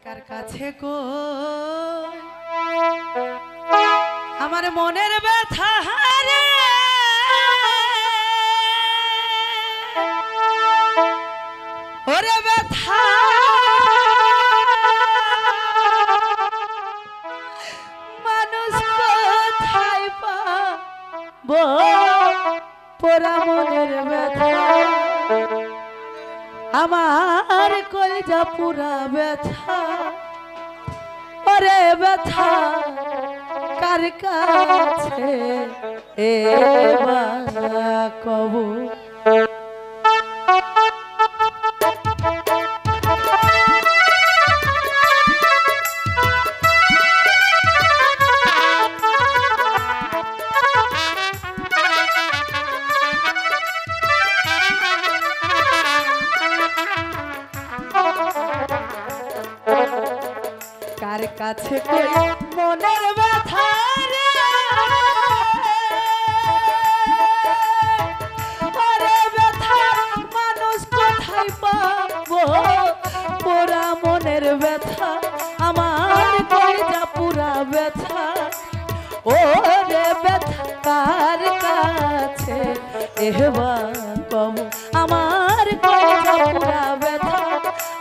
কার কাছে গো আমার মনের ব্যথা হারে ওরে ব্যথা মানুষ কোথায় পাবো পোড়া মনের ব্যথা আমার কলিজা পুরা ব্যথা ওরে ব্যথা কার কাছে এবার কবু কার কাছে কই মনের ব্যথা রে ওরে ব্যথা মানুষ কোথায় পাবো পোড়া মনের ব্যথা আমার কলিজা পুরা ব্যথা ওরে ব্যথা কার কাছে এবার কব আমার কলিজা পুরা ব্যথা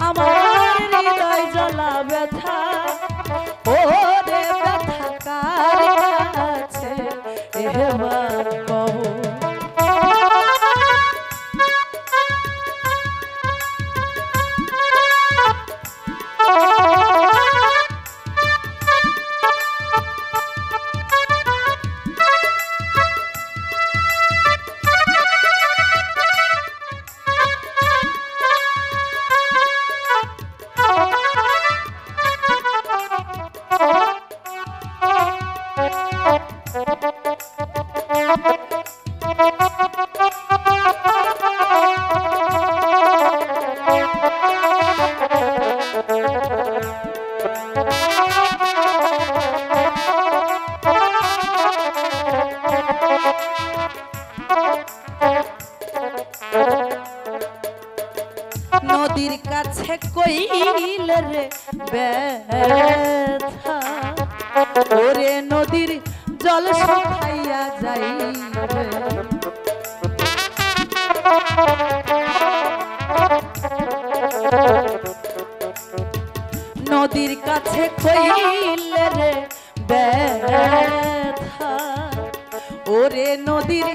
আমার হৃদয় জ্বলা ব্যথা ওরে ব্যথা কার কাছে এবার কব নদীর কাছে কইল রে ব্যথা ওরে নদীর জল শুকাইয়া যাইবে নদীর কাছে কইল রে ব্যথা ওরে নদীর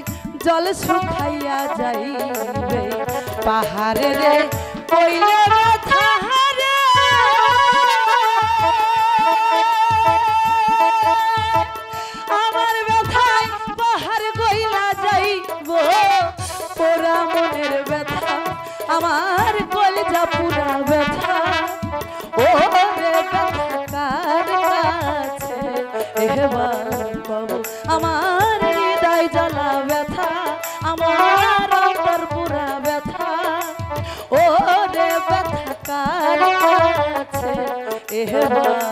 জল শুকাইয়া যাইবে পাহাড়ে রে কইলে ব্যথা রে আমার ব্যথায় পাহাড় গইলা যাইব পোড়া মনের ব্যথা আমার কলিজা পুরা ব্যথা ওরে ব্যথা কার কাছে এবার কব আমার হৃদয় জ্বলা ব্যথা আমার অন্তর পুরা ব্যথা ওরে ব্যথা কার কাছে এবার